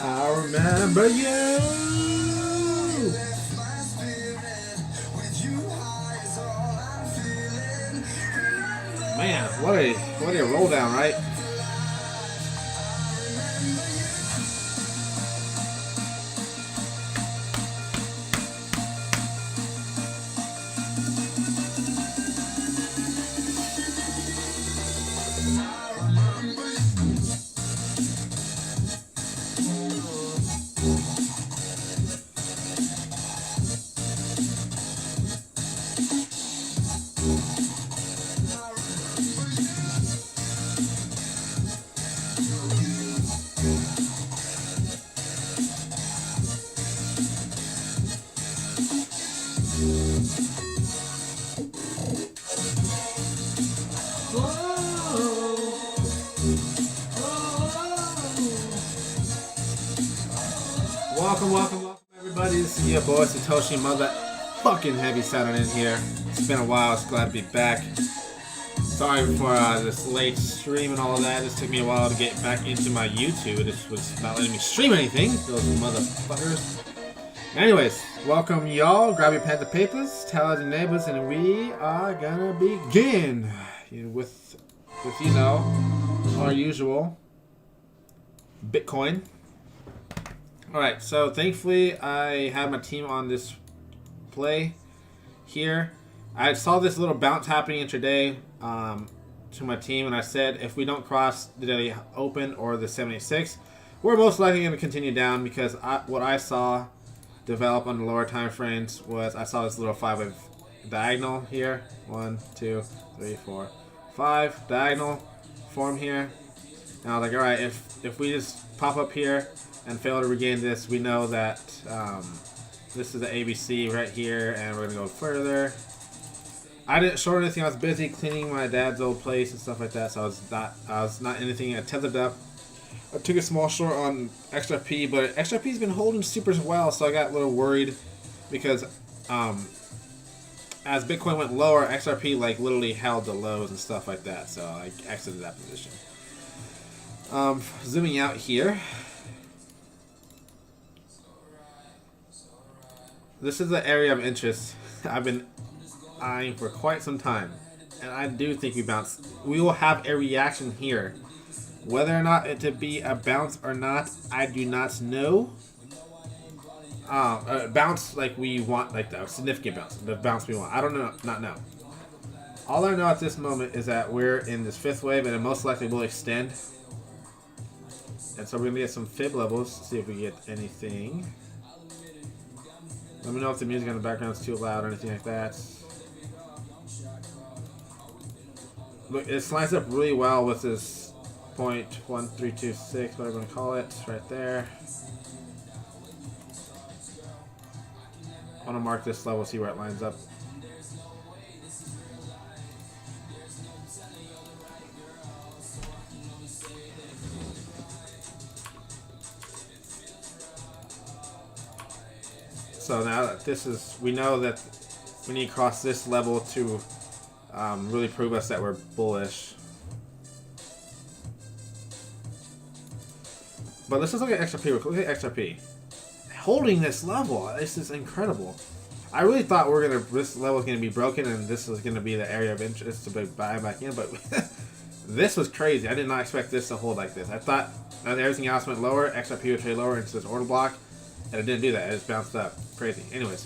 I remember you. Man, what a roll down, right? Welcome, everybody. This is your boy Satoshi Mother fucking Heavy Saturn in here. It's been a while. It's glad to be back. Sorry for this late stream and all of that. This took me a while to get back into my YouTube. This was not letting me stream anything. Those motherfuckers. Anyways, welcome y'all. Grab your pens and papers, tell your neighbors, and we are gonna begin with you know, our usual Bitcoin. Alright, so thankfully I have my team on this play here. I saw this little bounce happening intraday to my team, and I said if we don't cross the daily open or the 786, we're most likely going to continue down, because what I saw develop on the lower time frames was I saw this little 5-wave diagonal here. 1, 2, 3, 4, 5 diagonal form here. And I was like, alright, if we just pop up here and fail to regain this, we know that this is the ABC right here, and we're gonna go further. I didn't short anything. I was busy cleaning my dad's old place and stuff like that, so I was not anything. I tethered up. I took a small short on XRP, but XRP's been holding super well, so I got a little worried because as Bitcoin went lower, XRP like literally held the lows and stuff like that, so I exited that position. Zooming out here. This is the area of interest I've been eyeing for quite some time, and I do think we will have a reaction here. Whether or not it to be a bounce or not, I do not know. A bounce like we want, like the significant bounce, the bounce we want. I don't know, not know. All I know at this moment is that we're in this 5th wave, and it most likely will extend. And so we're gonna get some fib levels, see if we get anything. Let me know if the music in the background is too loud or anything like that. Look, it slides up really well with this 0.1326, whatever you want to call it, right there. I want to mark this level, see where it lines up. So now that this is, we know that we need to cross this level to really prove us that we're bullish. But let's just look at XRP. Look at XRP. Holding this level, this is incredible. I really thought this level was gonna be broken and this was gonna be the area of interest to buy back in, but this was crazy. I did not expect this to hold like this. I thought that everything else went lower, XRP would trade lower into this order block. And it didn't do that. It just bounced up. Crazy. Anyways,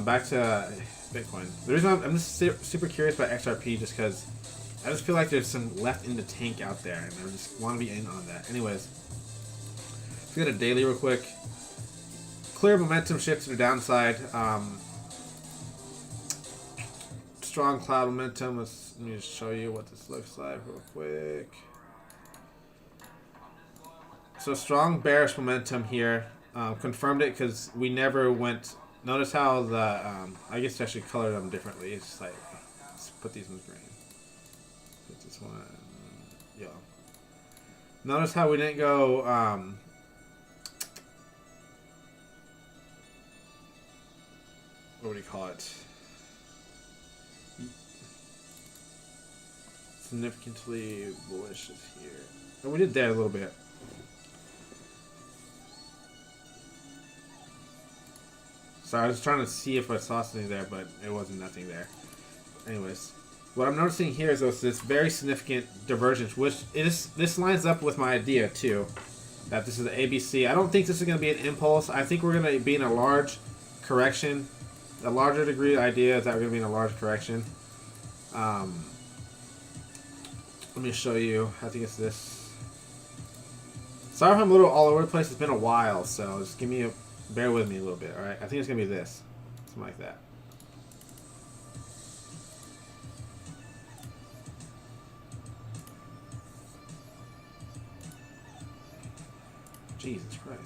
back to Bitcoin. The reason I'm just super curious about XRP just because I just feel like there's some left in the tank out there, and I just want to be in on that. Anyways, let's get a daily real quick. Clear momentum shift to the downside. Strong cloud momentum. Let me just show you what this looks like real quick. So strong bearish momentum here. Confirmed it because we never went. Notice how the I guess I should color them differently. It's like, let's put these in green. This one, yeah. Notice how we didn't go. What do you call it? Significantly bullish is here. Oh, we did that a little bit. So I was trying to see if I saw something there, but it wasn't nothing there. Anyways, what I'm noticing here is this very significant divergence, which this lines up with my idea too, that this is the ABC. I don't think this is going to be an impulse. I think we're going to be in a large correction. The larger degree idea is that we're going to be in a large correction. Let me show you. I think it's this. Sorry if I'm a little all over the place. It's been a while, so just bear with me a little bit, alright? I think it's going to be this. Something like that. Jesus Christ.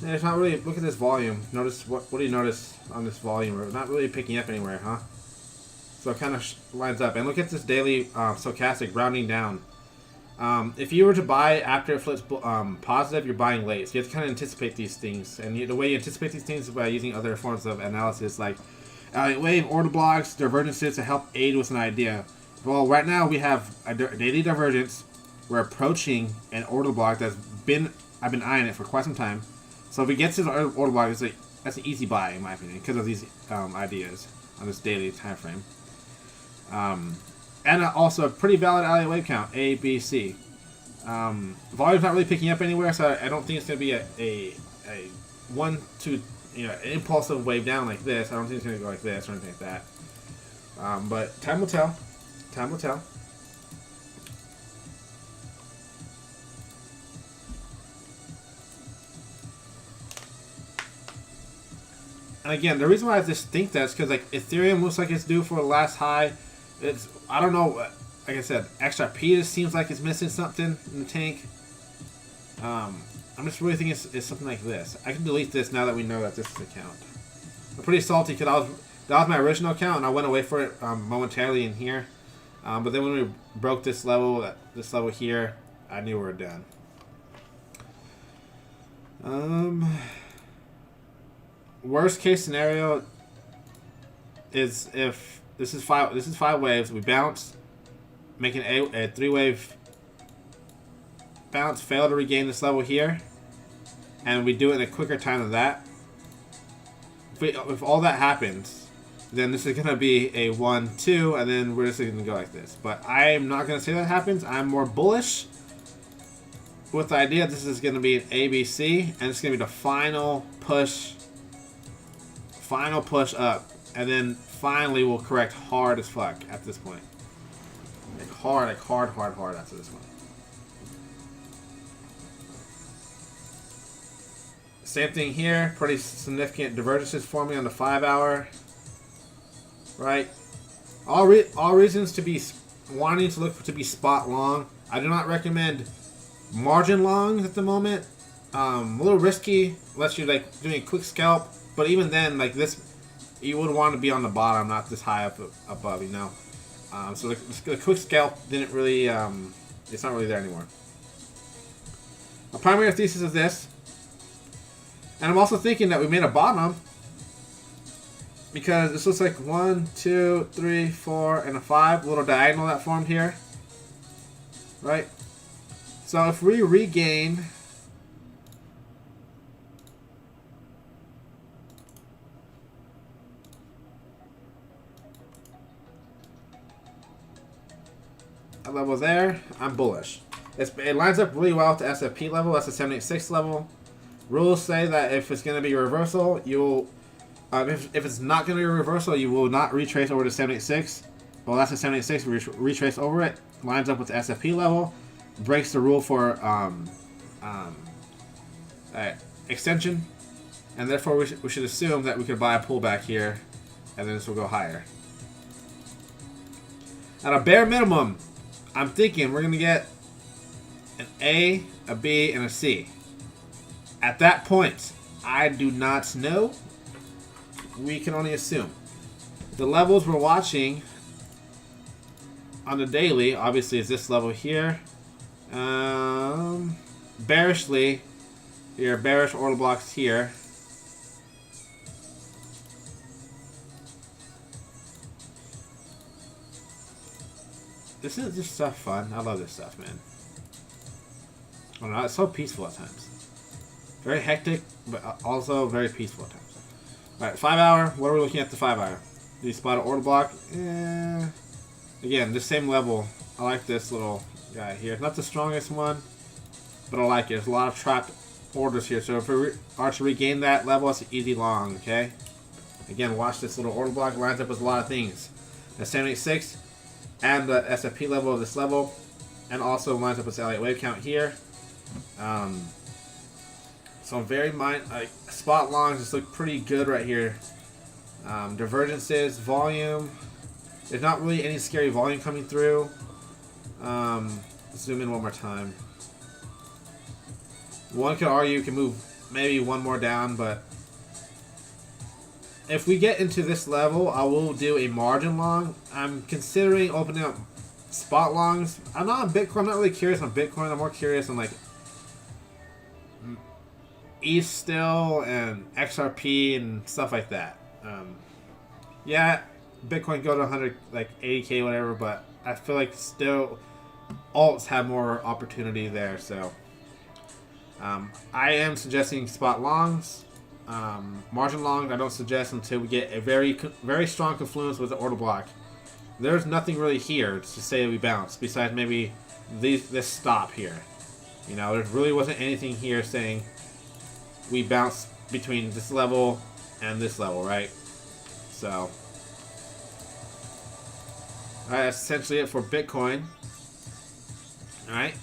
Yeah, it's not really. Look at this volume. Notice what do you notice on this volume? It's not really picking up anywhere, huh? So it kind of lines up. And look at this daily stochastic rounding down. If you were to buy after it flips positive, you're buying late. So you have to kind of anticipate these things. And the way you anticipate these things is by using other forms of analysis, like wave, order blocks, divergences to help aid with an idea. Well, right now we have a daily divergence. We're approaching an order block I've been eyeing it for quite some time. So if we get to the order block, that's an easy buy in my opinion because of these ideas on this daily time frame. And also a pretty valid alley wave count, A, B, C. Volume's not really picking up anywhere, so I don't think it's going to be a one, two, an impulsive wave down like this. I don't think it's going to go like this or anything like that. But time will tell. Time will tell. And again, the reason why I just think that is because like Ethereum looks like it's due for a last high. I don't know. Like I said, XRP just seems like it's missing something in the tank. I'm just really thinking it's something like this. I can delete this now that we know that this is the account. I'm pretty salty because that was my original account and I went away for it momentarily in here. But then when we broke this level here, I knew we were done. Worst case scenario is if this is five waves, we bounce, make a 3-wave bounce, fail to regain this level here, and we do it in a quicker time than that. If all that happens, then this is gonna be a 1-2, and then we're just gonna go like this. But I'm not gonna say that happens. I'm more bullish with the idea this is gonna be an ABC, and it's gonna be the final push up, and then finally we'll correct hard as fuck at this point. Like hard after this point. Same thing here, pretty significant divergences forming on the 5-hour. Right? All reasons to be wanting to look to be spot long. I do not recommend margin longs at the moment. A little risky unless you're like doing a quick scalp. But even then, like this, you would want to be on the bottom, not this high up above, So the quick scalp didn't really, it's not really there anymore. My primary thesis is this. And I'm also thinking that we made a bottom. Because this looks like 1, 2, 3, 4, and a 5. Little diagonal that formed here. Right? So if we regain a level there, I'm bullish. It lines up really well with the SFP level. That's the 786 level. Rules say that if it's going to be a reversal, you'll if it's not going to be a reversal, you will not retrace over to 786. Well, that's the 786. Retrace over it. Lines up with the SFP level. Breaks the rule for extension. And therefore, we should assume that we could buy a pullback here, and then this will go higher. At a bare minimum, I'm thinking we're going to get an A, a B, and a C. At that point, I do not know. We can only assume. The levels we're watching on the daily, obviously, is this level here. Bearishly, your bearish order blocks here. This is just stuff fun. I love this stuff, man. I don't know, it's so peaceful at times. Very hectic, but also very peaceful at times. Alright, 5 hour. What are we looking at the 5 hour? Do you spot an order block? Again, this same level. I like this little guy here. Not the strongest one, but I like it. There's a lot of trapped orders here. So if we are to regain that level, it's an easy long, okay? Again, watch this little order block. It lines up with a lot of things. The 786 and the SFP level of this level, and also lines up with the Elliott wave count here. So I'm very spot longs just look pretty good right here. Divergences, volume. There's not really any scary volume coming through. Zoom in one more time. One could argue you can move maybe one more down, but if we get into this level, I will do a margin long. I'm considering opening up spot longs. I'm not on Bitcoin. I'm not really curious on Bitcoin. I'm more curious on like ETH still and XRP and stuff like that. Yeah, Bitcoin go to 100, like 80K, whatever, but I feel like still alts have more opportunity there. So I am suggesting spot longs. Margin long, I don't suggest until we get a very strong confluence with the order block. There's nothing really here to say we bounce besides maybe this stop here. You know, there really wasn't anything here saying we bounce between this level and this level, right? So, alright, that's essentially it for Bitcoin. Alright.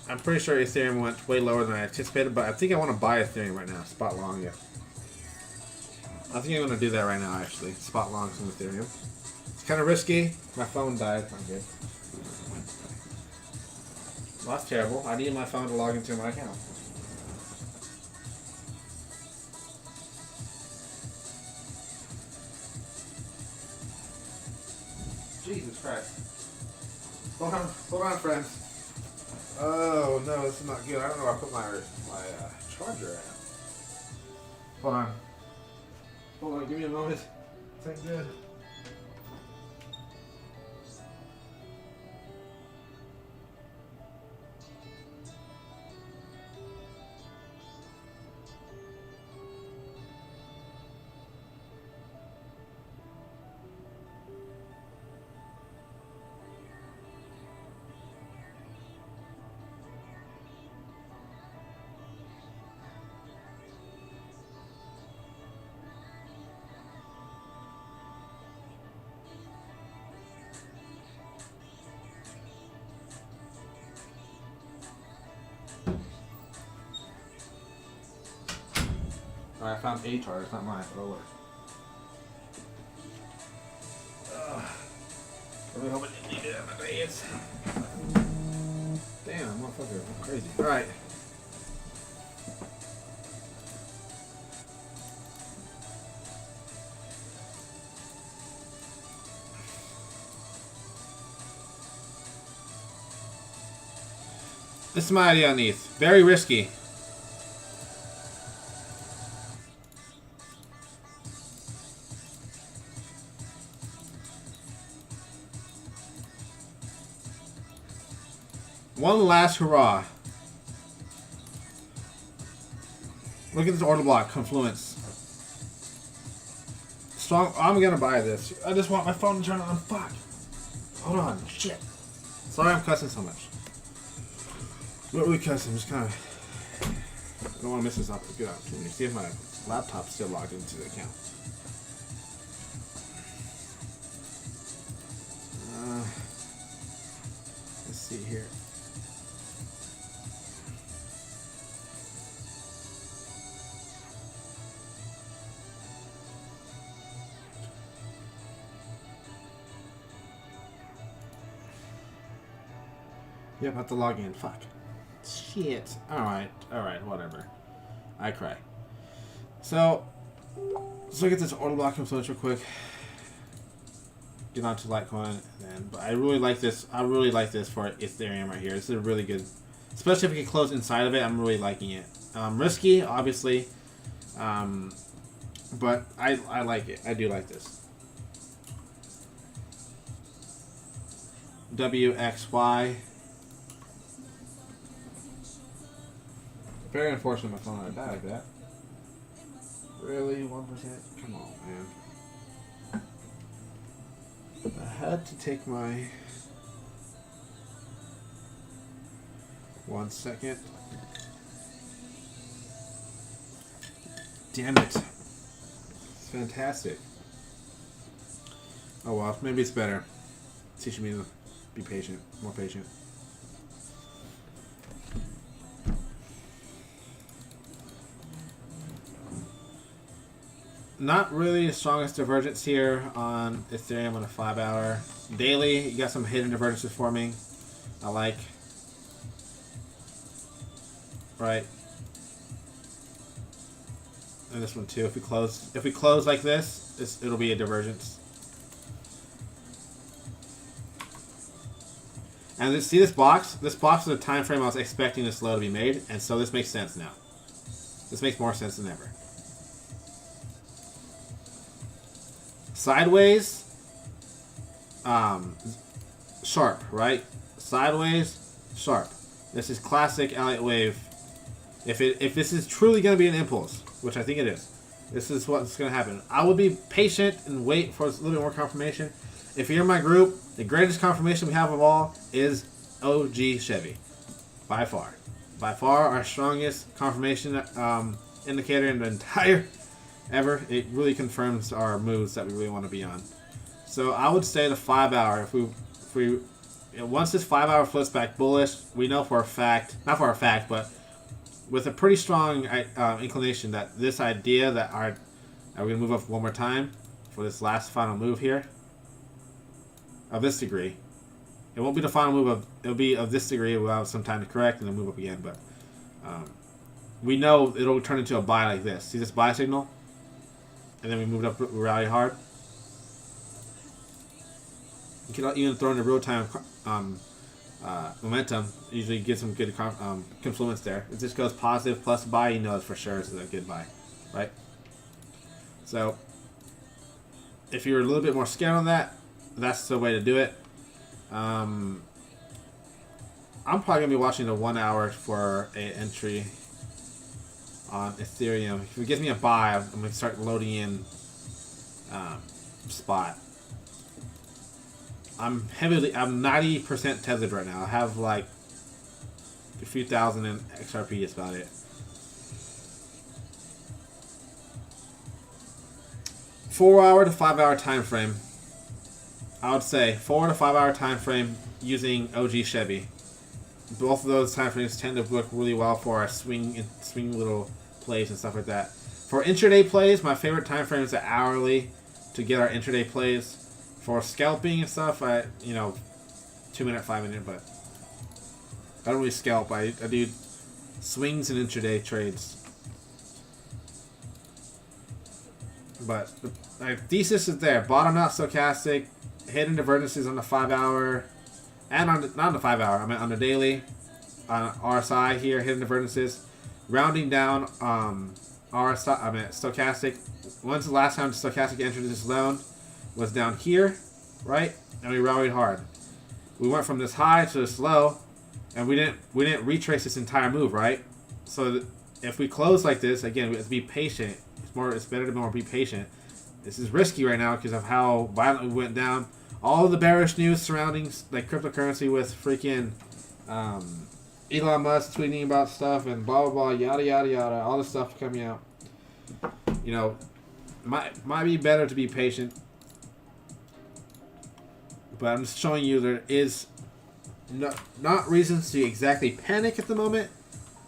I'm pretty sure Ethereum went way lower than I anticipated, but I think I want to buy Ethereum right now. Spot long, yeah. I think I'm going to do that right now, actually. Spot longs in Ethereum. It's kind of risky. My phone died. I'm good. Well, that's terrible. I need my phone to log into my account. Jesus Christ. Hold on, friends. Oh, no, this is not good. I don't know where I put my charger at. Hold on. Hold on, give me a moment. This ain't good. Alright, I found a charger. It's not mine, but it'll work. I really hope I didn't need it on my face. Damn, motherfucker. I'm crazy. Alright. This is my idea on ETH. Very risky. One last hurrah. Look at this order block, confluence. Strong. I'm gonna buy this. I just want my phone to turn on. Fuck. Hold on. Shit. Sorry I'm cussing so much. Not really cussing, just kind of. I don't want to miss this good opportunity. See if my laptop's still logged into the account. Let's see here. Yep, I have to log in. Fuck. Shit. Alright, whatever. I cry. So, let's look at this order block influence real quick. Get on to Litecoin then. But I really like this. I really like this for Ethereum right here. This is a really good, especially if we can close inside of it. I'm really liking it. Risky, obviously. But I like it. I do like this. WXY. Very unfortunate my phone had died like that. Really? 1%? Come on, man. I had to take my... 1 second. Damn it. It's fantastic. Oh well, maybe it's better. Teaching me to be patient, more patient. Not really the strongest divergence here on Ethereum on a 5-hour. Daily, you got some hidden divergences forming. I like. Right. And this one too. If we close like this, it'll be a divergence. And see this box? This box is the time frame I was expecting this low to be made, and so this makes sense now. This makes more sense than ever. Sideways, sharp, right? Sideways, sharp. This is classic Elliott wave. If this is truly going to be an impulse, which I think it is, this is what's going to happen. I would be patient and wait for a little bit more confirmation. If you're in my group, the greatest confirmation we have of all is OG Chevy. By far. By far our strongest confirmation indicator in the entire ever. It really confirms our moves that we really want to be on. So I would say the 5-hour, if we once this 5-hour flips back bullish, we know for a fact, not for a fact, but with a pretty strong inclination that this idea that we're going to move up one more time for this last final move here of this degree. It won't be the final move it'll be of this degree. We'll have some time to correct and then move up again, but we know it'll turn into a buy like this. See this buy signal? And then we moved up really hard. You can even throw in the real-time momentum. Usually get some good confluence there. If this goes positive plus buy, you know it's for sure it's a good buy, right? So if you're a little bit more scared on that, that's the way to do it. I'm probably gonna be watching the 1 hour for an entry on Ethereum. If it gives me a buy, I'm gonna start loading in spot. I'm 90% tethered right now. I have like a few thousand in XRP. That's about it. Four-hour to 5-hour time frame. I would say 4 to 5 hour time frame using OG Chevy. Both of those time frames tend to work really well for our swing little plays and stuff like that. For intraday plays, my favorite time frame is the hourly to get our intraday plays. For scalping and stuff, 2 minute, 5 minute, but I don't really scalp. I do swings and intraday trades. But my thesis is there. Bottom out stochastic. Hidden divergences on the 5-hour, and not on the 5-hour. I mean on the daily, on RSI here. Hidden divergences, rounding down. RSI. I mean stochastic. When's the last time stochastic entered this zone? Was down here, right? And we rallied hard. We went from this high to this low, and we didn't retrace this entire move, right? So if we close like this again, we have to be patient. It's better to be patient. This is risky right now because of how violently we went down. All of the bearish news surrounding like cryptocurrency with freaking Elon Musk tweeting about stuff and blah blah blah, yada yada yada, all this stuff coming out. Might be better to be patient. But I'm just showing you there is not reasons to exactly panic at the moment.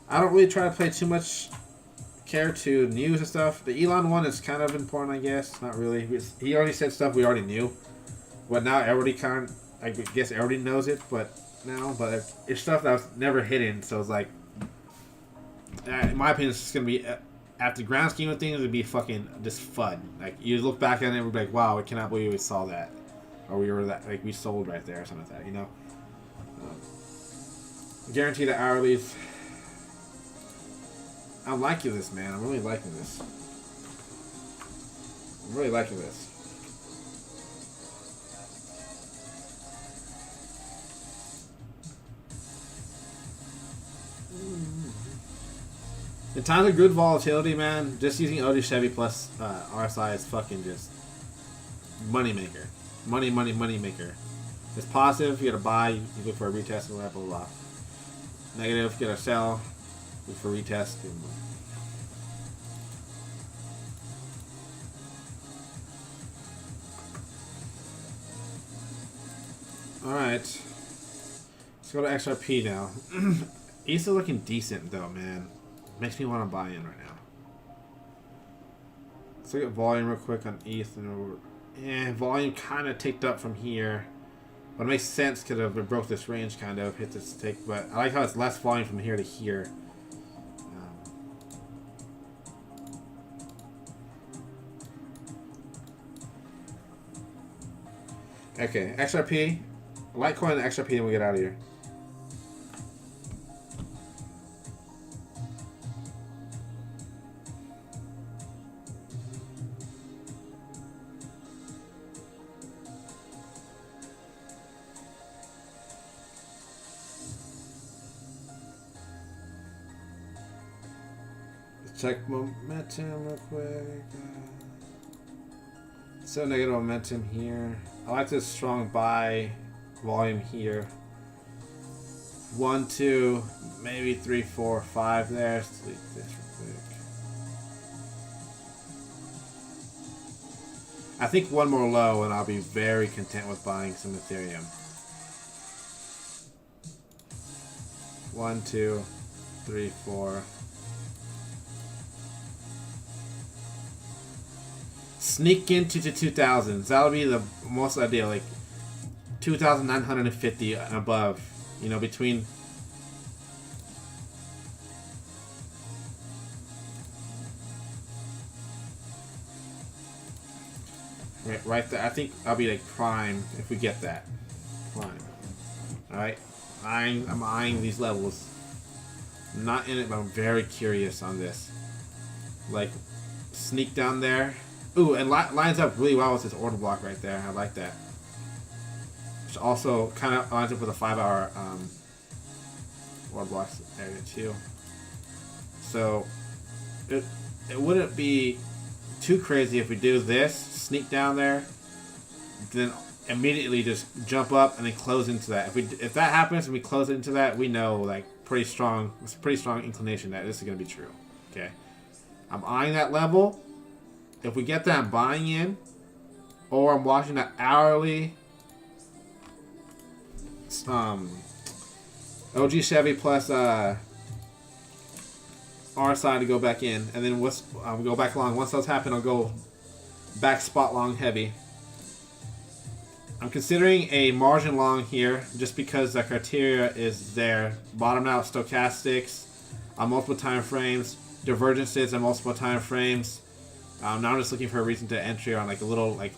I don't really try to play too much care to news and stuff. The Elon one is kind of important, I guess. Not really. He already said stuff we already knew. But now everybody I guess everybody knows it. But now, but it's stuff that was never hidden. So it's like, in my opinion, it's just gonna be at the grand scheme of things, it'd be fucking just fun. Like you look back at it and we'd be like, wow, I cannot believe we saw that, or we were that like we sold right there or something like that. You know, guarantee the hourlies. I'm liking this, man. I'm really liking this. I'm really liking this. In times of good volatility, man, just using OG Chevy plus RSI is fucking just money maker. Money maker. It's positive, you gotta buy, you look for a retest and blah, blah, blah. Negative, you gotta sell, look for a retest. Alright. Let's go to XRP now. ETH is looking decent though, man. Makes me want to buy in right now. Let's look at volume real quick on ETH. And volume kind of ticked up from here. But it makes sense because it broke this range, kind of. Hit this tick. But I like how it's less volume from here to here. Okay, XRP. Litecoin and XRP and we get out of here. Check momentum real quick. So negative momentum here. I like this strong buy volume here. 1, 2, maybe 3, 4, 5 there. Let's delete this real quick. I think one more low and I'll be very content with buying some Ethereum. 1, 2, 3, 4. Sneak into the 2000s. That'll be the most ideal, like 2,950 and above. You know, between. Right there. I think I'll be like prime if we get that. Prime. Alright? I'm eyeing these levels. I'm not in it, but I'm very curious on this. Like, sneak down there. Ooh, and lines up really well with this order block right there. I like that. Which also kind of lines up with a 5-hour order block area too. So it wouldn't be too crazy if we do this, sneak down there, then immediately just jump up and then close into that. If that happens and we close into that, we know like it's a pretty strong inclination that this is gonna be true. Okay, I'm eyeing that level. If we get that, I'm buying in, or I'm watching that hourly OG Chevy plus RSI to go back in, and then we'll go back long. Once those happen, I'll go back spot long heavy. I'm considering a margin long here just because the criteria is there. Bottom out stochastics on multiple time frames, divergences on multiple time frames. Now I'm just looking for a reason to entry on like a little like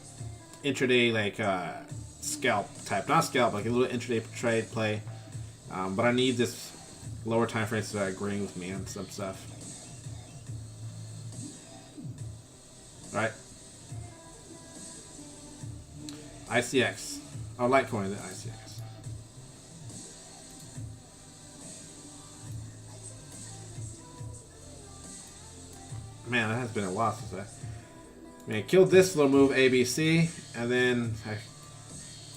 intraday like scalp type, not scalp, like a little intraday trade play. But I need this lower time frames to start agreeing with me on some stuff. All right. ICX. Oh, Litecoin, the ICX. Man, that has been a while since I killed this little move ABC, and then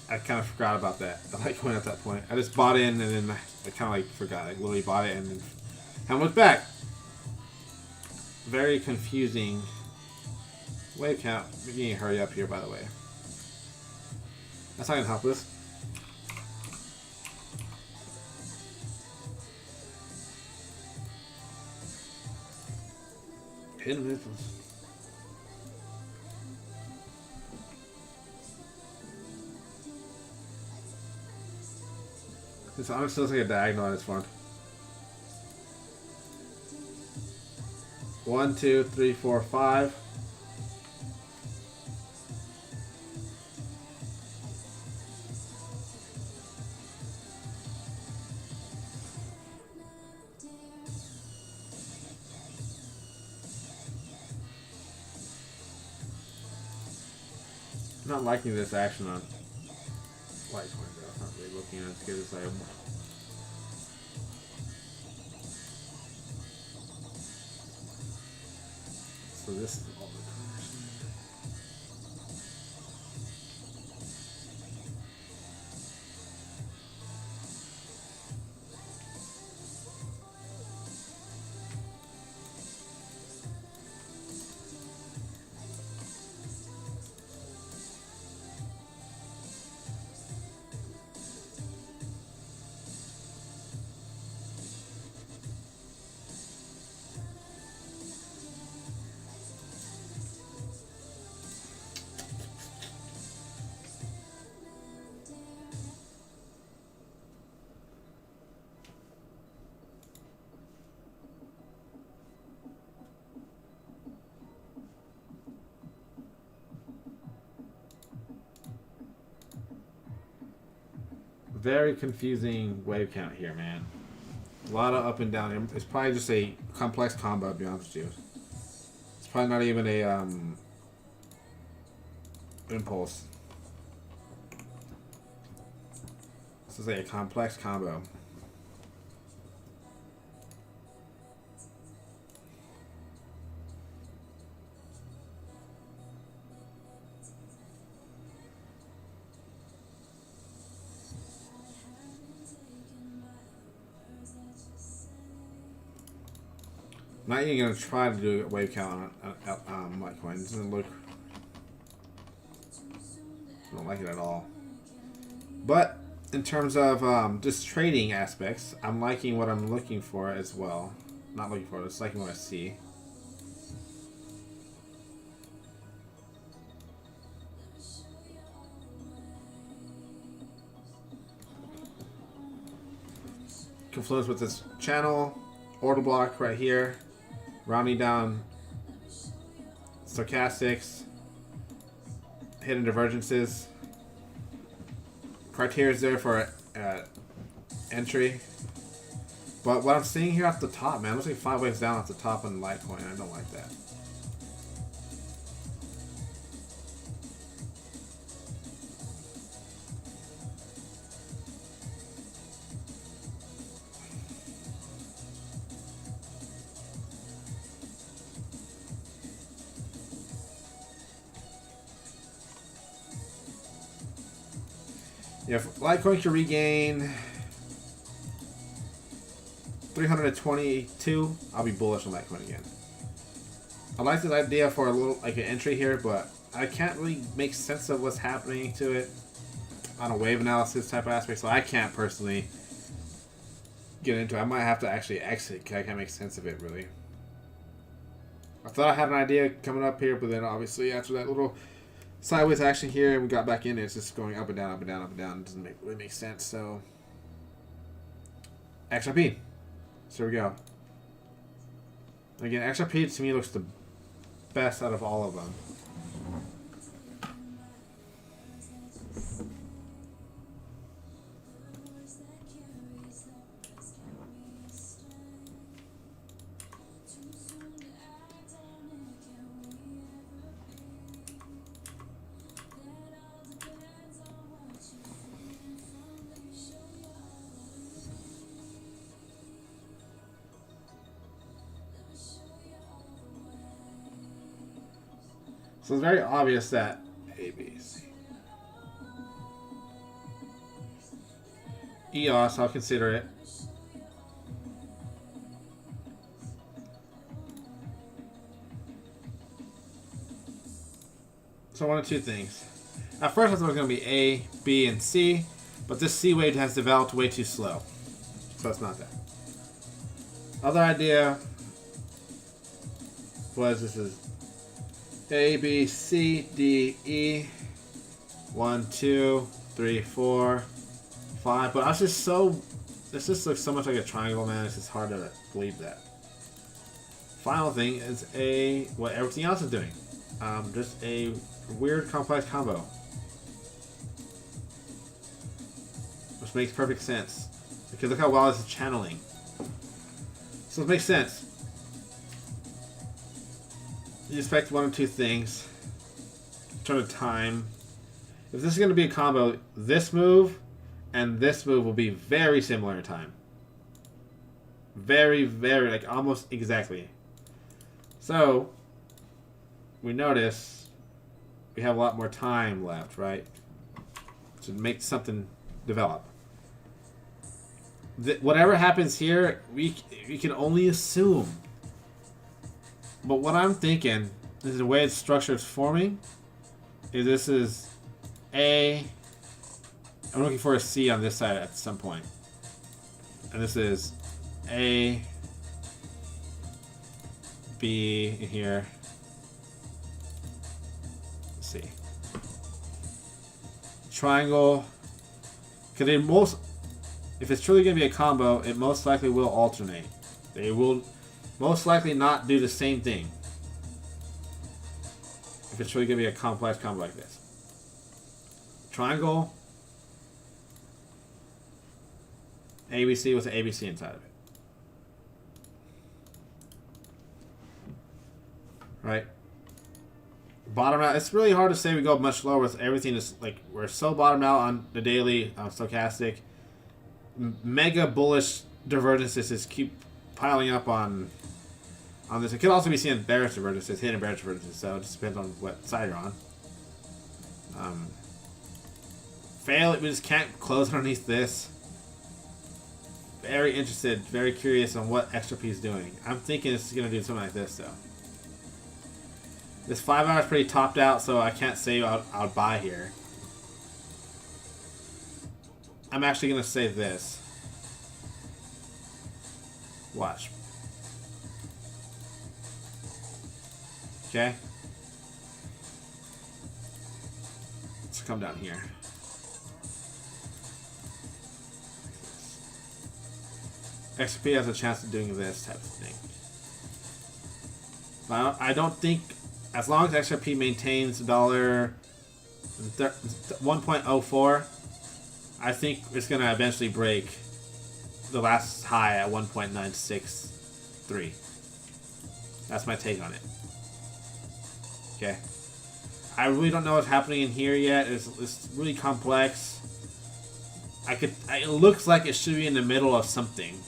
I kind of forgot about that. I Litecoin at that point. I just bought in, and then I kind of like forgot. I literally bought it and then haven't looked back. Very confusing. Wave count. We need to hurry up here, by the way. That's not gonna help us. Hidden missiles. This honestly looks like a diagonal on this one. 1, 2, 3, 4, 5. I'm not liking this action on Litecoin though. I'm not really looking at it as good as I am. So this is all the very confusing wave count here, man. A lot of up and down. It's probably just a complex combo, to be honest with you. It's probably not even a impulse. This is like a complex combo. Not even gonna try to do a wave count on Litecoin. It doesn't look. I don't like it at all. But in terms of just trading aspects, I'm liking what I'm looking for as well. Not looking for, just liking what I see. Confluence with this channel, order block right here. Rounding down stochastics, hidden divergences. Criteria is there for entry. But what I'm seeing here at the top, man, looks like 5 waves down at the top on Litecoin. I don't like that. If Litecoin can regain 322, I'll be bullish on Litecoin again. I like this idea for a little like an entry here, but I can't really make sense of what's happening to it on a wave analysis type of aspect, so I can't personally get into it. I might have to actually exit because I can't make sense of it really. I thought I had an idea coming up here, but then obviously after that little sideways action here and we got back in it, it's just going up and down, up and down, up and down. It doesn't really make sense. So XRP. So here we go. Again, XRP to me looks the best out of all of them. So it's very obvious that A, B, C. EOS, I'll consider it. So one of two things. At first I thought it was going to be A, B, and C, but this C wave has developed way too slow. So it's not that. Other idea was this is A, B, C, D, E. 1, 2, 3, 4, 5, but I was just so... This just looks so much like a triangle, man. It's just hard to believe that. Final thing is what everything else is doing. Just a weird complex combo. Which makes perfect sense. Because look how well this is channeling. So it makes sense. You expect one of two things. In terms of time. If this is going to be a combo, this move and this move will be very similar in time. Very, very, like almost exactly. So, we notice we have a lot more time left, right? To make something develop. Whatever happens here, we can only assume. But what I'm thinking is the way it's structured forming is this is A. I'm looking for a C on this side at some point. And this is A, B in here, C. Triangle. Because they most, if it's truly going to be a combo, it most likely will alternate. They will most likely not do the same thing. If it's really going to be a complex combo like this. Triangle. ABC with an ABC inside of it. Right? Bottom out. It's really hard to say we go much lower with everything. Is like we're so bottomed out on the daily stochastic. Mega bullish divergences just keep piling up on this. It could also be seen bearish divergences, hidden bearish divergences. So it just depends on what side you're on. Fail. We just can't close underneath this. Very interested, very curious on what XRP is doing. I'm thinking it's going to do something like this, though. This 5 hour is pretty topped out, so I can't say I'll buy here. I'm actually going to say this. Watch. Okay. Let's come down here. XRP has a chance of doing this type of thing. But I don't think, as long as XRP maintains $1.04, I think it's going to eventually break the last high at 1.963. That's my take on it. Okay. I really don't know what's happening in here yet. It's really complex. It looks like it should be in the middle of something.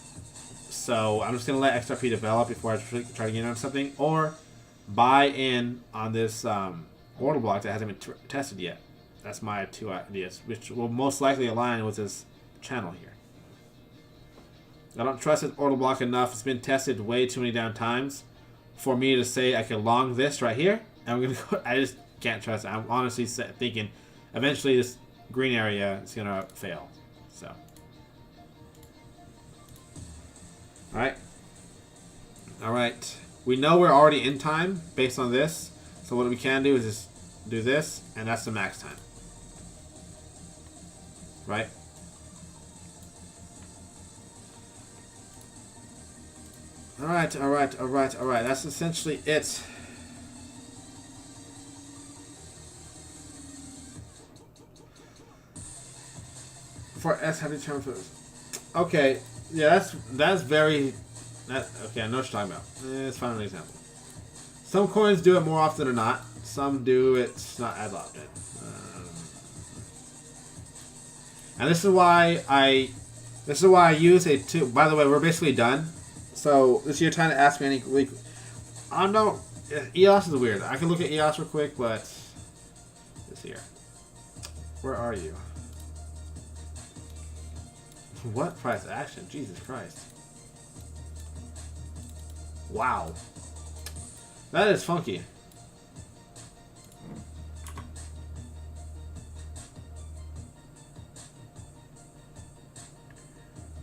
So I'm just going to let XRP develop before I try to get on something. Or buy in on this order block that hasn't been tested yet. That's my two ideas, which will most likely align with this channel here. I don't trust this order block enough. It's been tested way too many damn times for me to say I can long this right here. And I'm gonna go. I just can't trust it. I'm honestly thinking eventually this green area is gonna fail. So. Alright. We know we're already in time based on this. So what we can do is just do this, and that's the max time. Right? Alright. That's essentially it. For S, how do you determine for this? Okay. Yeah, that's very... okay, I know what you're talking about. Let's find an example. Some coins do it more often than not. Some do it not as often. And this is why I use a two. By the way, we're basically done. So this you're trying to ask me any week. I don't. EOS is weird. I can look at EOS real quick, but it's here. Where are you? What price action? Jesus Christ. Wow. That is funky.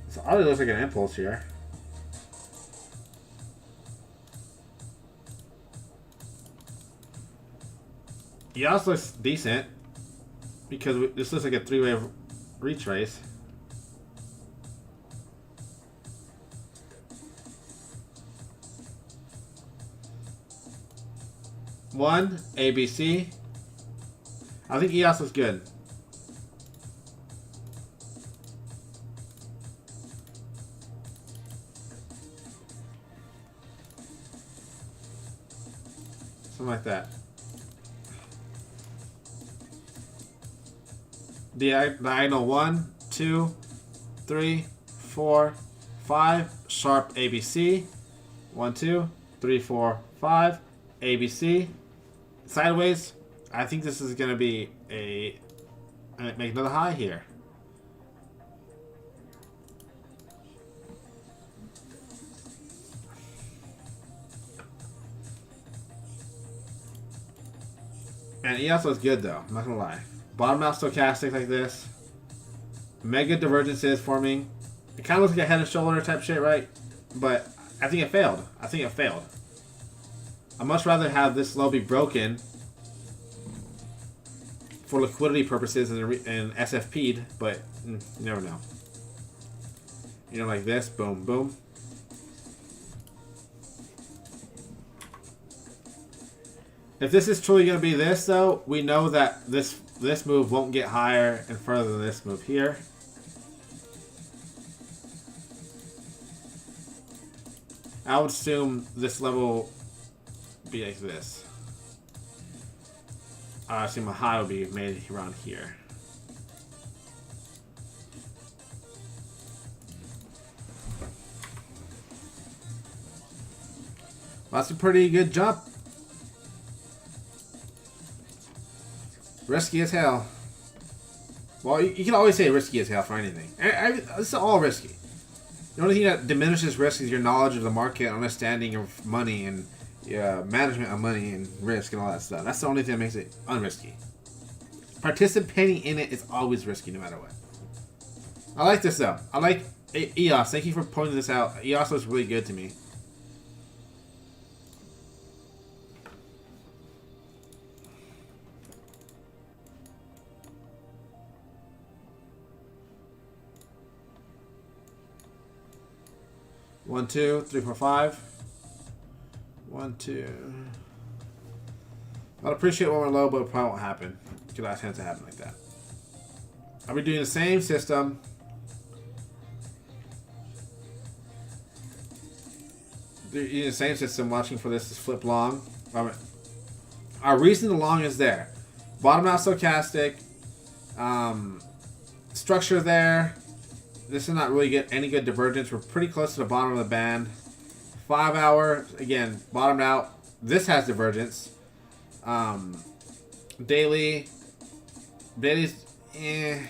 So oddly looks like an impulse here. EOS looks decent because this looks like a three-way retrace. 1, ABC. I think EOS was good. Something like that. Diagonal 1, 2, 3, 4, 5. Sharp ABC. 1, 2, 3, 4, 5. ABC. Sideways. I think this is going to be make another high here. And EOS was good though, I'm not gonna lie. Bottom out stochastic like this. Mega divergences forming. It kind of looks like a head and shoulder type shit, right? But I think it failed. I'd much rather have this low be broken for liquidity purposes and SFP'd, but you never know. You know, like this, boom, boom. If this is truly going to be this, though, we know that this move won't get higher and further than this move here. I would assume this level be like this. I assume a high will be made around here. Well, that's a pretty good jump. Risky as hell. Well, you can always say risky as hell for anything. It's all risky. The only thing that diminishes risk is your knowledge of the market, understanding of money, and management of money and risk and all that stuff. That's the only thing that makes it unrisky. Participating in it is always risky no matter what. I like this though. I like EOS. Thank you for pointing this out. EOS was really good to me. One, 2, 3, 4, 5. 1, 2. I'd appreciate one more low, but it probably won't happen. It could tend to happen like that. I'll be doing the same system. Using the same system, watching for this to flip long. Our reason the long is there. Bottom out stochastic. Structure there. This is not really get any good divergence. We're pretty close to the bottom of the band. 5 hour, again, bottomed out. This has divergence. Daily's in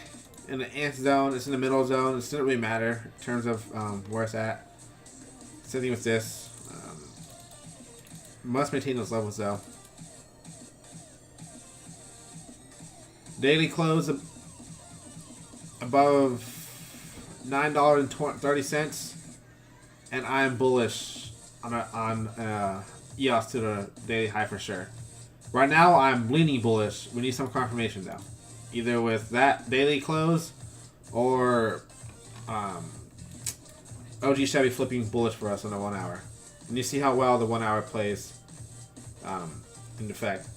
the nth zone. It's in the middle zone. It doesn't really matter in terms of where it's at. Same thing with this. Must maintain those levels though. Daily close above $9.30, and I am bullish on EOS to the daily high for sure. Right now, I'm leaning bullish. We need some confirmation though, either with that daily close or OG Chevy flipping bullish for us on the 1 hour. And you see how well the 1 hour plays in effect,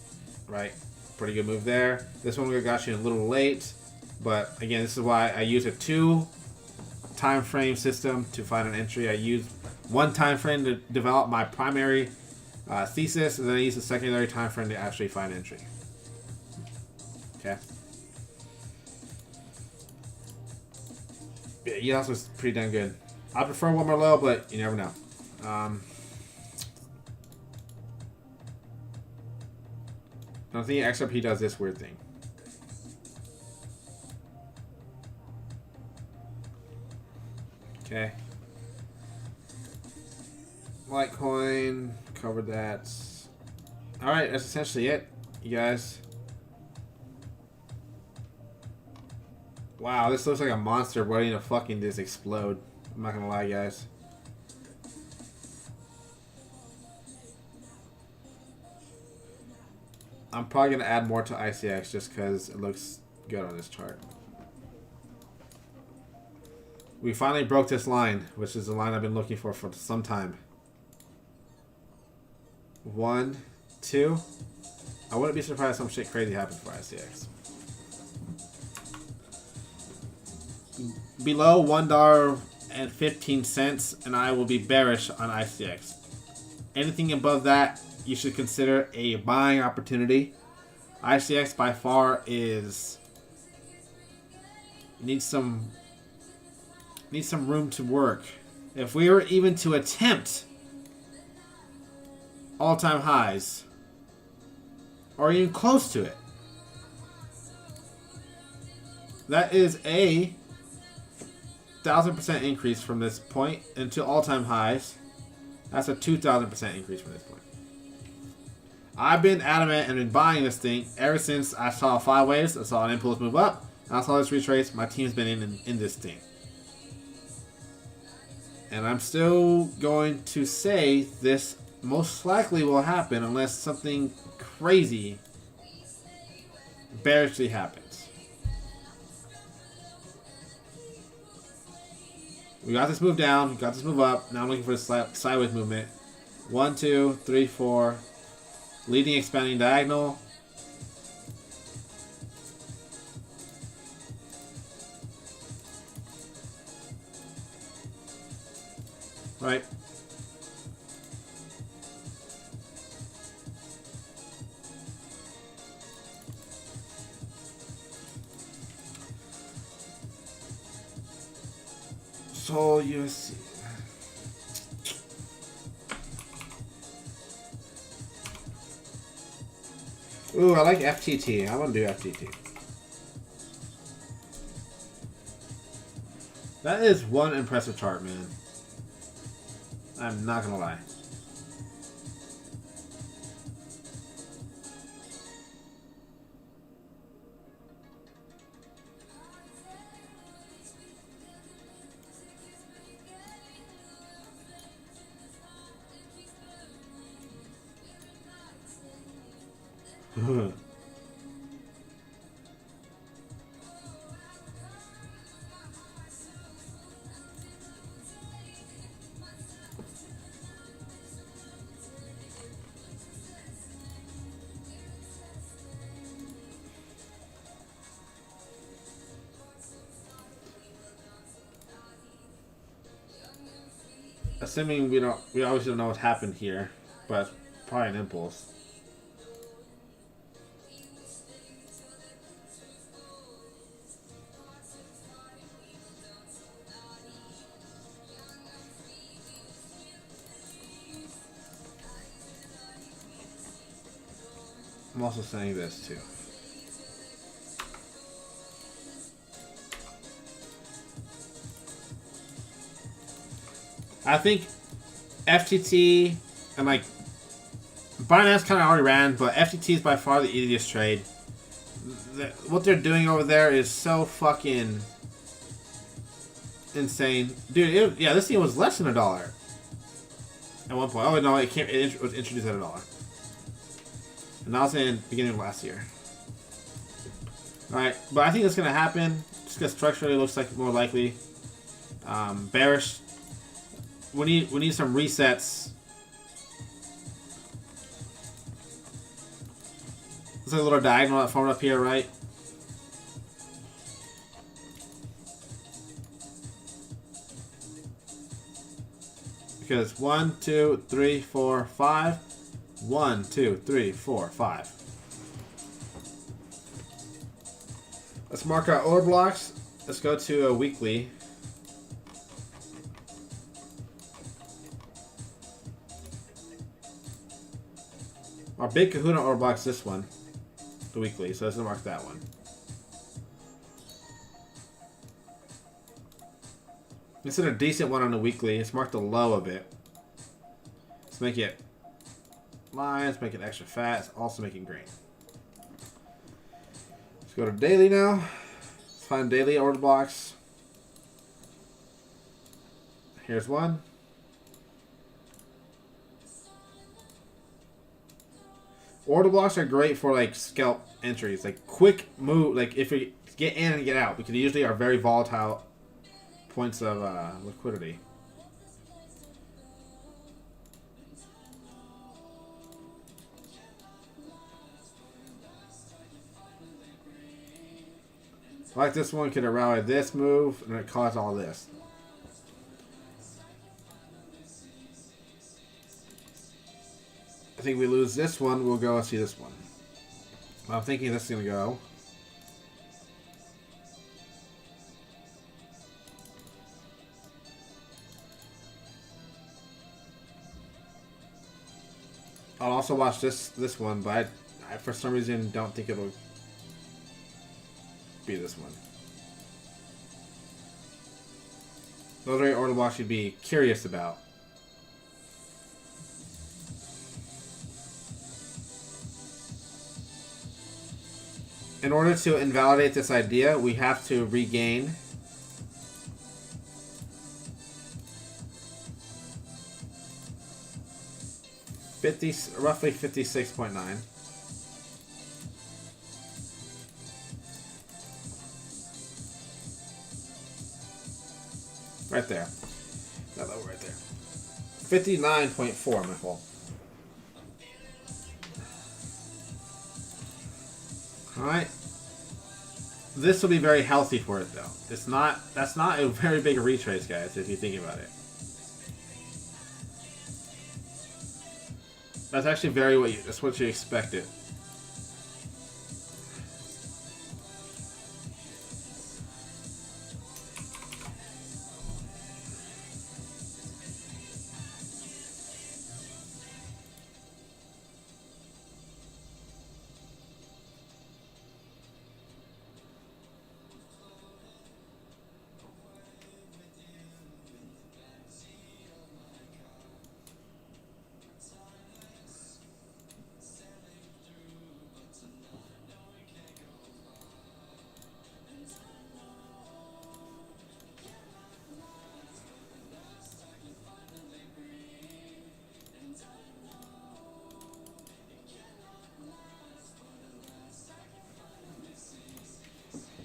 right? Pretty good move there. This one we got you a little late, but again, this is why I use a 2 time frame system to find an entry. I use 1 time frame to develop my primary thesis, and then I use a secondary time frame to actually find entry. Okay. Yeah, EOS was pretty damn good. I prefer one more low, but you never know. I don't think XRP does this weird thing. Okay. Litecoin, covered that. Alright, that's essentially it, you guys. Wow, this looks like a monster waiting to fucking just explode. I'm not gonna lie, guys. I'm probably gonna add more to ICX just because it looks good on this chart. We finally broke this line, which is the line I've been looking for some time. 1, 2. I wouldn't be surprised if some shit crazy happens for ICX. Below $1.15, and I will be bearish on ICX. Anything above that, you should consider a buying opportunity. ICX by far needs some room to work. If we were even to attempt all-time highs, or even close to it, that is a 1,000% increase from this point into all-time highs. That's a 2,000% increase from this point. I've been adamant and been buying this thing ever since I saw 5 waves. I saw an impulse move up, and I saw this retrace. My team's been in this thing. And I'm still going to say this most likely will happen unless something crazy bearishly happens. We got this move down, we got this move up. Now I'm looking for the sideways movement. 1, 2, 3, 4. Leading, expanding diagonal. Right. So USC. Ooh, I like FTT. I want to do FTT. That is one impressive chart, man. I'm not gonna lie. Assuming we obviously don't know what happened here, but probably an impulse. I'm also saying this too. I think FTT and like Binance kind of already ran, but FTT is by far the easiest trade. What they're doing over there is so fucking insane, dude. Yeah, this thing was less than $1 at one point. Oh no, it was introduced at $1, and that was in the beginning of last year. All right, but I think that's gonna happen just because structurally it looks like more likely. Bearish. We need some resets. There's like a little diagonal that formed up here, right? Because 1, 2, 3, 4, 5. 1, 2, 3, 4, 5. Let's mark our order blocks. Let's go to a weekly. Our big kahuna order block's this one, the weekly, so let's mark that one. This is a decent one on the weekly. Let's mark the low of it. Let's make it lines, make it extra fat. Let's also make it green. Let's go to daily now. Let's find daily order blocks. Here's one. Order blocks are great for like scalp entries, like quick move. Like if we get in and get out, because they usually are very volatile points of liquidity. Like this one could have routed this move, and it caused all this. I think we lose this one, we'll go and see this one. I'm thinking this is going to go. I'll also watch this one, but I for some reason don't think it'll be this one. Those are order blocks you'd be curious about. In order to invalidate this idea, we have to regain roughly 56.9. Right there. That level right there. 59.4, my fault. Alright. This will be very healthy for it though. That's not a very big retrace, guys, if you think about it. That's actually that's what you expected.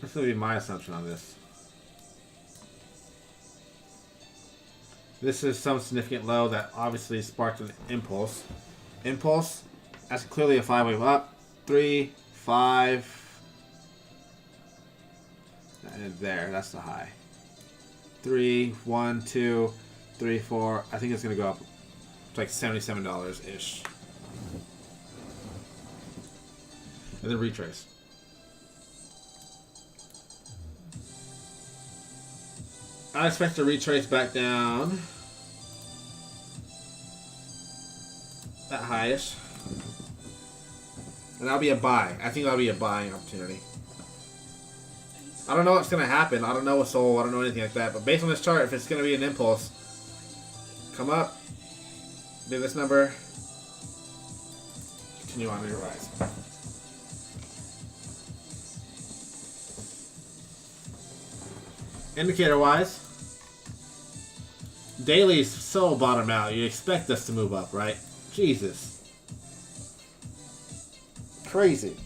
This will be my assumption on this. This is some significant low that obviously sparked an impulse. Impulse, that's clearly a 5-wave up. 3, 5. And there, that's the high. 3, 1, 2, 3, 4. I think it's going to go up to like $77-ish. And then retrace. I expect to retrace back down that highest. And that'll be a buy. I think that'll be a buying opportunity. I don't know what's going to happen. I don't know a soul. I don't know anything like that. But based on this chart, if it's going to be an impulse, come up, do this number, continue on your rise. Indicator-wise, daily's so bottom out. You expect us to move up, right? Jesus. Crazy.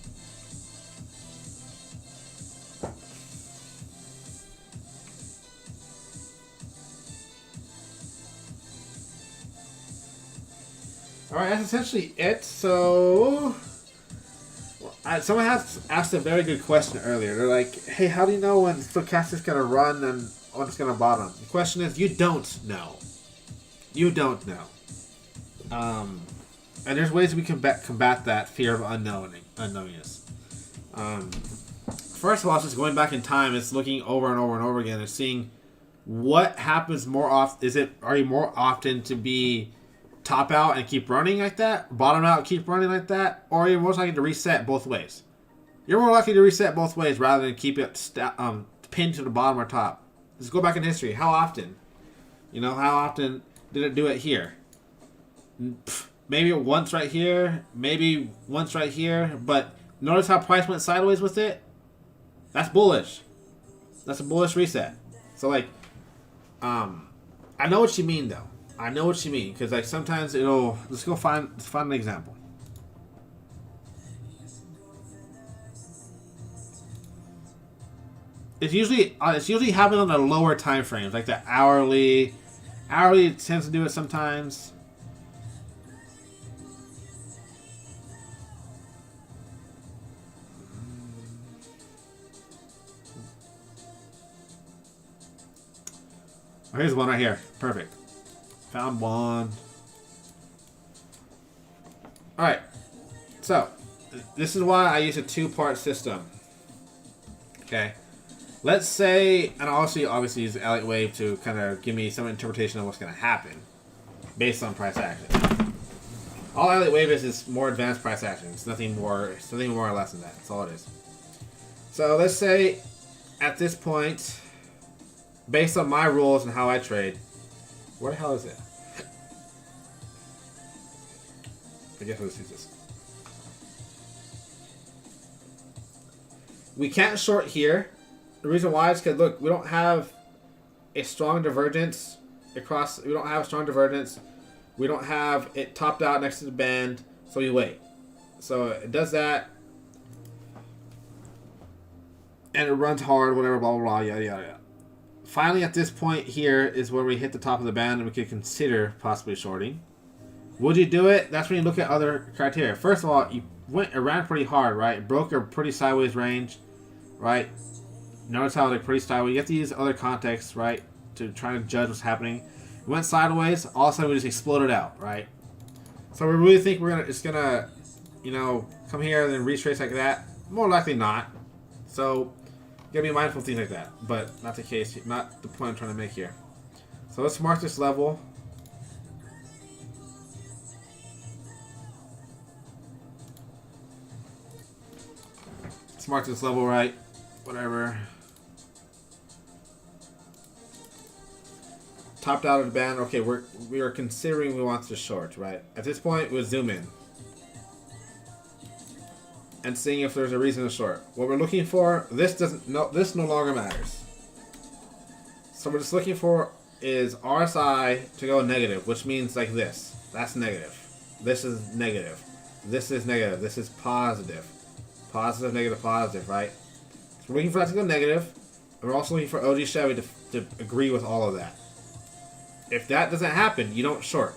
Alright, that's essentially it. So, someone has asked a very good question earlier. They're like, hey, how do you know when stochastic's going to run and when it's going to bottom? The question is, you don't know. You don't know. And there's ways we can combat that fear of unknowingness. First of all, it's just going back in time. It's looking over and over and over again and seeing what happens more often. Are you more often to be top out and keep running like that, bottom out and keep running like that, or are you most likely to reset both ways? You're more likely to reset both ways rather than keep it pinned to the bottom or top. Let's go back in history. How often? You know, how often did it do it here? Maybe once right here, maybe once right here, but notice how price went sideways with it? That's bullish. That's a bullish reset. So, like, I know what you mean, though. I know what you mean, because like sometimes it'll. Let's find an example. It's usually happens on the lower time frames, like the hourly. Hourly tends to do it sometimes. Oh, here's one right here. Perfect. Found one. Alright. So, this is why I use a two-part system. Okay. Let's say, and I'll also obviously use the Elliott wave to kind of give me some interpretation of what's going to happen based on price action. All Elliott wave is more advanced price action. It's nothing more or less than that. That's all it is. So let's say at this point, based on my rules and how I trade, where the hell is it? I guess let's use this. We can't short here. The reason why is because, look, we don't have a strong divergence across. We don't have a strong divergence. We don't have it topped out next to the band, so we wait. So it does that. And it runs hard, whatever, blah, blah, blah, yada, yada, yada. Finally, at this point here is where we hit the top of the band and we could consider possibly shorting. Would you do it? That's when you look at other criteria. First of all, it ran pretty hard, right? It broke a pretty sideways range, right? Notice how it pretty sideways. You have to use other contexts, right, to try to judge what's happening. It went sideways. All of a sudden, we just exploded out, right? So we really think it's gonna, come here and then retrace like that. More likely not. So you gotta be mindful of things like that, but not the case. Not the point I'm trying to make here. So let's mark this level. Let's mark this level right. Whatever. Topped out of the band. Okay, we are considering we want to short, right? At this point, we'll zoom in and seeing if there's a reason to short. What we're looking for, this no longer matters. So we're just looking for is RSI to go negative, which means like this. That's negative. This is negative. This is negative. This is positive. Positive, negative, positive, right? So we're looking for that to go negative. And we're also looking for OG Chevy to agree with all of that. If that doesn't happen, you don't short.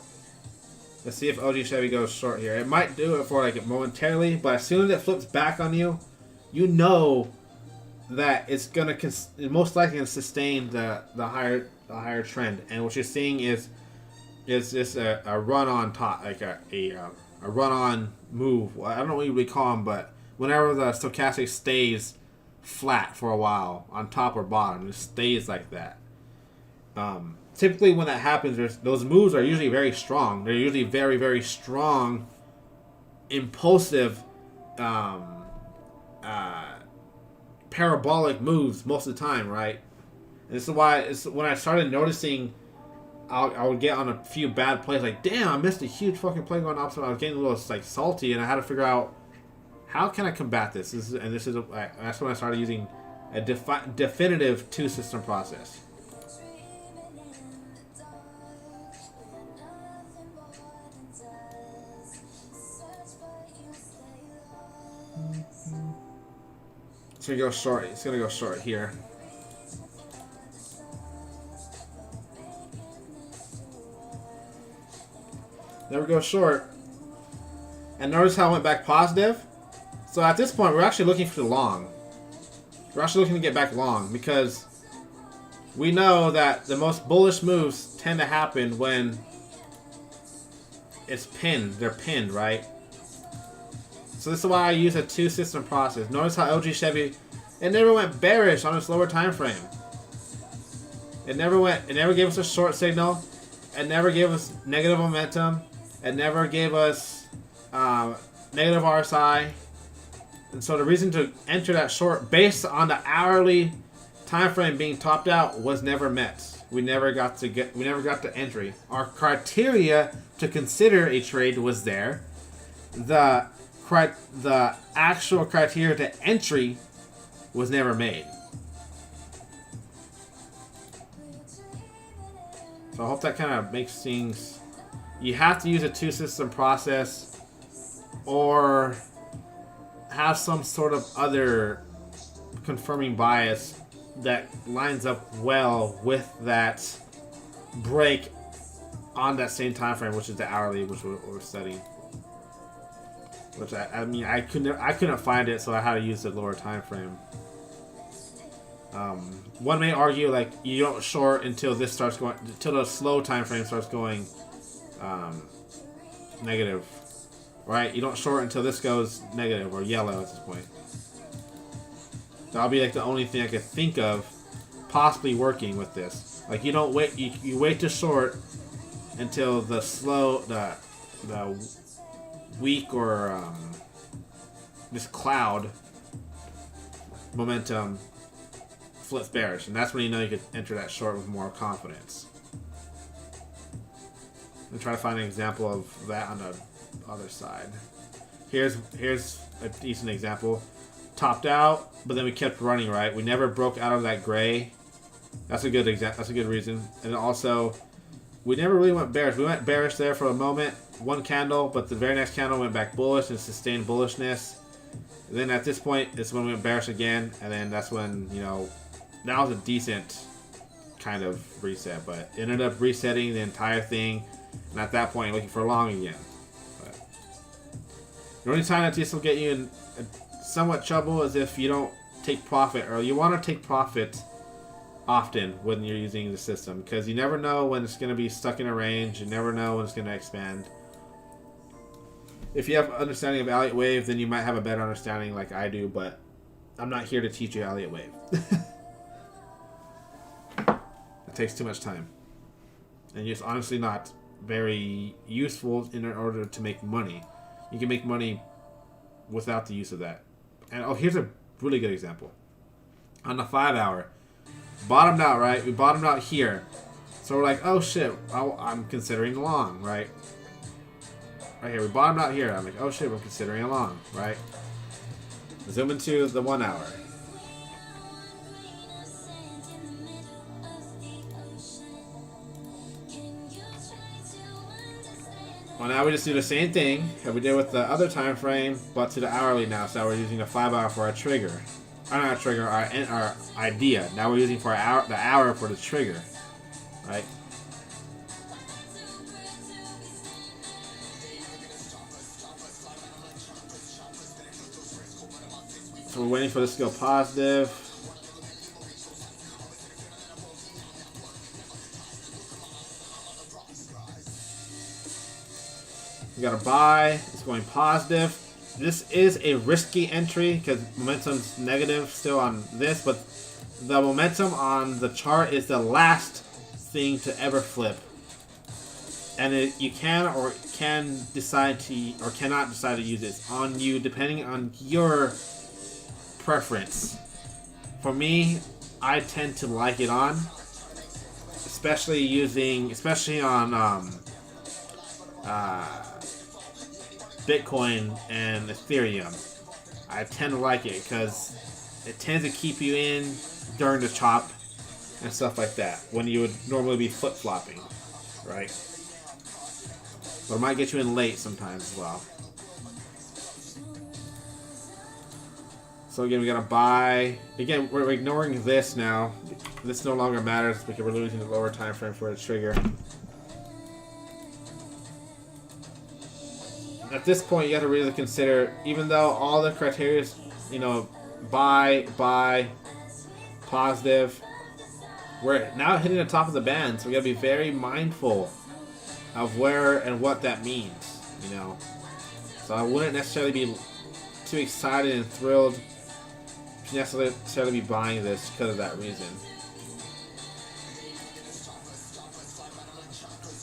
Let's see if OG Chevy goes short here. It might do it for like momentarily, but as soon as it flips back on you, you know that it's most likely gonna sustain the higher trend. And what you're seeing is just a run on top, like a run on move. Well, I don't know what you would call them, but whenever the stochastic stays flat for a while on top or bottom, it stays like that. Typically, when that happens, those moves are usually very strong. They're usually very, very strong, impulsive, parabolic moves most of the time, right? And this is why when I started noticing, I would get on a few bad plays, like, damn, I missed a huge fucking play going opposite. I was getting a little like salty, and I had to figure out how can I combat this. That's when I started using a definitive two-system process. It's gonna go short. It's gonna go short here. There we go, short. And notice how it went back positive. So at this point, we're actually looking for the long. We're actually looking to get back long because we know that the most bullish moves tend to happen when it's pinned. They're pinned, right? So this is why I use a two-system process. Notice how OG Chevy, it never went bearish on its lower time frame. It never gave us a short signal. It never gave us negative momentum. It never gave us negative RSI. And so the reason to enter that short based on the hourly time frame being topped out was never met. We never got to entry. Our criteria to consider a trade was there. The actual criteria to entry was never made. So I hope that kind of makes things. You have to use a two-system process or have some sort of other confirming bias that lines up well with that break on that same time frame, which is the hourly, which we're studying. Which I couldn't find it, so I had to use the lower time frame. One may argue like you don't short until this starts going, until the slow time frame starts going negative, right? You don't short until this goes negative or yellow at this point. That'll be like the only thing I could think of possibly working with this. Like you don't wait, you wait to short until the the weak or this cloud momentum flips bearish, and that's when you know you could enter that short with more confidence. And try to find an example of that on the other side. Here's a decent example. Topped out, but then we kept running, right? We never broke out of that gray. That's a good example. That's a good reason. And also, we never really went bearish. We went bearish there for a moment, one candle, but the very next candle went back bullish and sustained bullishness. And then at this point, it's when we went bearish again, and then that's when, you know, that was a decent kind of reset, but it ended up resetting the entire thing, and at that point, looking for long again. But the only time that this will get you in somewhat trouble is if you don't take profit, or you want to take profit often when you're using the system, because you never know when it's going to be stuck in a range. You never know when it's going to expand. If you have understanding of Elliott Wave, then you might have a better understanding like I do, but I'm not here to teach you Elliott Wave. It takes too much time. And it's honestly not very useful in order to make money. You can make money without the use of that. And oh, here's a really good example. On the 5 hour, bottomed out, right? We bottomed out here. So we're like, oh shit, I'm considering long, right? Right here, we bottomed out here. I'm like, oh shit, we're considering a long, right? Zoom into the 1 hour. Well, now we just do the same thing that we did with the other time frame, but to the hourly now. So we're using the 5 hour for our trigger. Not our trigger, our idea. Now we're using for the hour for the trigger, right? So we're waiting for this to go positive. We got a buy. It's going positive. This is a risky entry because momentum's negative still on this, but the momentum on the chart is the last thing to ever flip. And you can or can decide to, or cannot decide to use it. It's on you, depending on your preference. For me, I tend to like it on, especially on Bitcoin and Ethereum. I tend to like it because it tends to keep you in during the chop and stuff like that when you would normally be flip-flopping, right? But it might get you in late sometimes as well. So again, we got to buy. Again, we're ignoring this now. This no longer matters because we're losing the lower time frame for the trigger. At this point, you got to really consider, even though all the criteria, you know, buy, positive, we're now hitting the top of the band, so we got to be very mindful of where and what that means, you know. So I wouldn't necessarily be too excited and thrilled to necessarily be buying this because of that reason.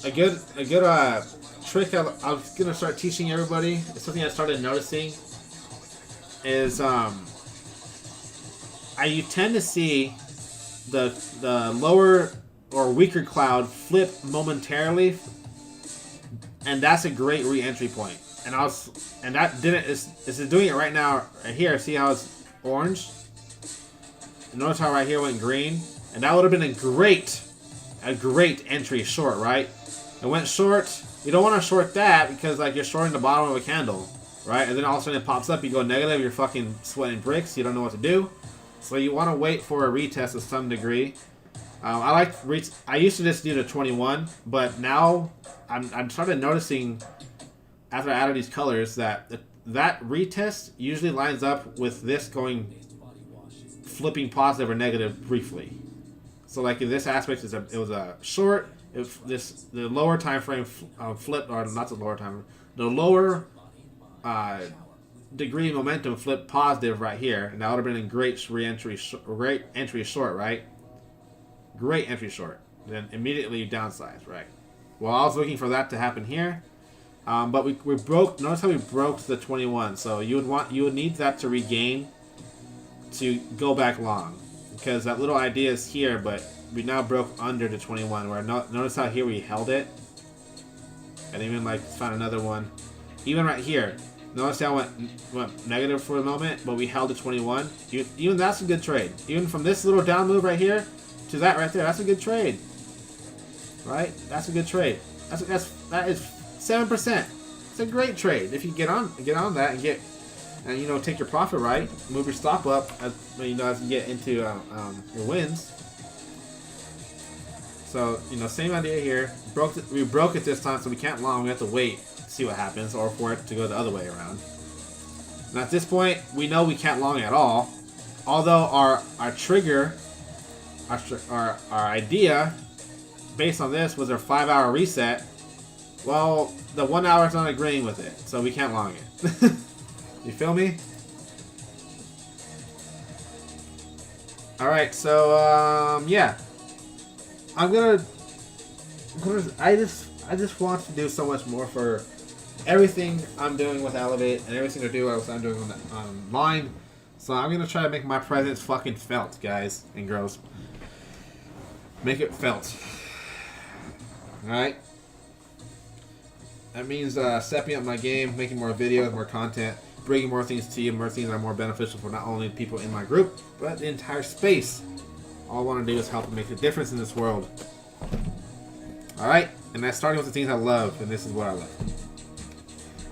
A good trick I was gonna start teaching everybody. It's something I started noticing. Is you tend to see the lower or weaker cloud flip momentarily, and that's a great re-entry point. And it's doing it right now right here. See how it's orange? And notice how right here went green, and that would have been a great entry short, right? It went short. You don't want to short that because like you're shorting the bottom of a candle, right? And then all of a sudden it pops up, you go negative, you're fucking sweating bricks, you don't know what to do. So you want to wait for a retest to some degree. I used to just do the 21, but now I'm started noticing after I added these colors that that retest usually lines up with this going flipping positive or negative briefly. So like in this aspect, it was a short. If the lower time frame flipped, or not the lower time, the lower degree momentum flipped positive right here, and that would have been a great entry short, right? Great entry short. Then immediately downsize, right? Well, I was looking for that to happen here, but we broke. Notice how we broke the 21. So you would need that to regain to go back long, because that little idea is here, but we now broke under the 21. Where notice how here we held it, and even like found another one. Even right here, notice how it went negative for a moment, but we held the 21. Even that's a good trade. Even from this little down move right here to that right there, that's a good trade. Right? That's a good trade. That is 7%. It's a great trade if you get on that and you know, take your profit right, move your stop up as you know, as you get into your wins. So you know, same idea here. We broke it this time, so we can't long. We have to wait to see what happens, or for it to go the other way around. And at this point, we know we can't long at all. Although our trigger, our idea, based on this, was our 5-hour reset. Well, the 1 hour is not agreeing with it, so we can't long it. You feel me? All right, so yeah, I just want to do so much more for everything I'm doing with Elevate and everything to do what I'm doing online. So I'm gonna try to make my presence fucking felt, guys and girls. Make it felt. All right. That means stepping up my game, making more videos, more content, bringing more things to you, more things that are more beneficial for not only people in my group, but the entire space. All I want to do is help make a difference in this world. Alright? And that's starting with the things I love, and this is what I love.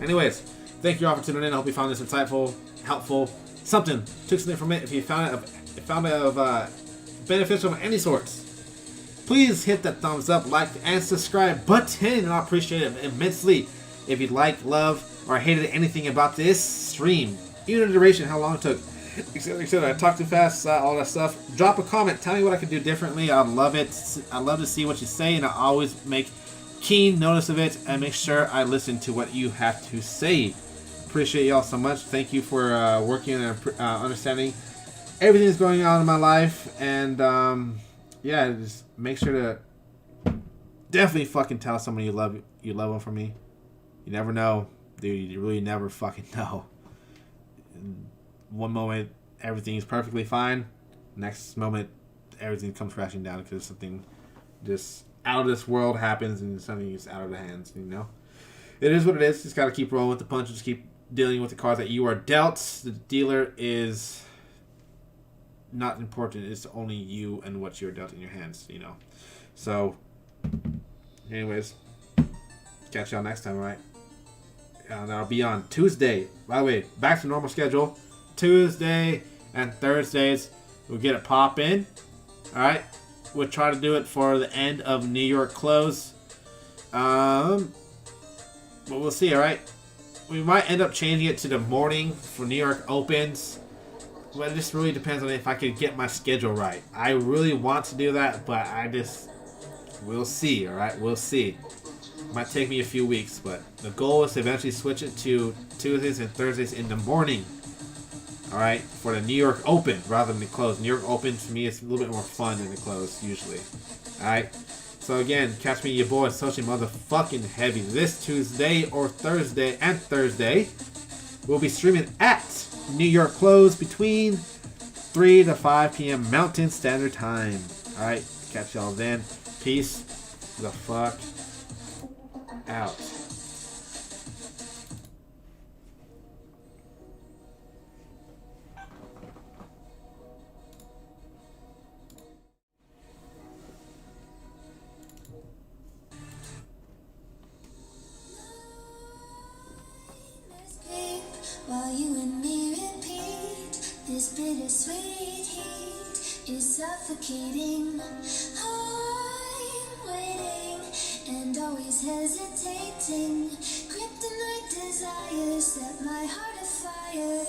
Anyways, thank you all for tuning in. I hope you found this insightful, helpful, something. Took something from it. If you found it beneficial of any sorts, please hit that thumbs up, like, and subscribe button, and I'll appreciate it immensely. If you like, love, or hated anything about this stream, even the duration, how long it took, etc. I talk too fast, all that stuff. Drop a comment. Tell me what I could do differently. I'd love it. I love to see what you say, and I always make keen notice of it and make sure I listen to what you have to say. Appreciate y'all so much. Thank you for working and understanding everything that's going on in my life, and yeah, just make sure to definitely fucking tell someone you love them for me. You never know, dude. You really never fucking know. One moment everything is perfectly fine, next moment everything comes crashing down because something just out of this world happens and something is out of the hands. You know, it is what it is. Just gotta keep rolling with the punches, keep dealing with the cards that you are dealt. The dealer is not important. It's only you and what you're dealt in your hands. You know. So, anyways, catch y'all next time. All right. That'll be on Tuesday. By the way, back to normal schedule. Tuesday and Thursdays, we'll get it pop in. Alright. We'll try to do it for the end of New York close. But we'll see, alright? We might end up changing it to the morning for New York opens. But it just really depends on if I can get my schedule right. I really want to do that, but we'll see, alright? We'll see. Might take me a few weeks, but the goal is to eventually switch it to Tuesdays and Thursdays in the morning. Alright, for the New York Open rather than the close. New York Open to me is a little bit more fun than the close usually. Alright, so again, catch me, your boy, Social Motherfucking Heavy this Tuesday or Thursday and Thursday. We'll be streaming at New York close between 3 to 5 p.m. Mountain Standard Time. Alright, catch y'all then. Peace the fuck out. While you and me repeat, this bittersweet heat is suffocating. I'm waiting and always hesitating. Kryptonite desires set my heart afire.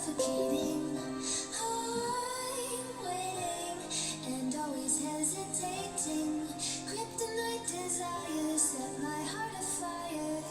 suffocating. I'm waiting and always hesitating. Kryptonite desire set my heart afire.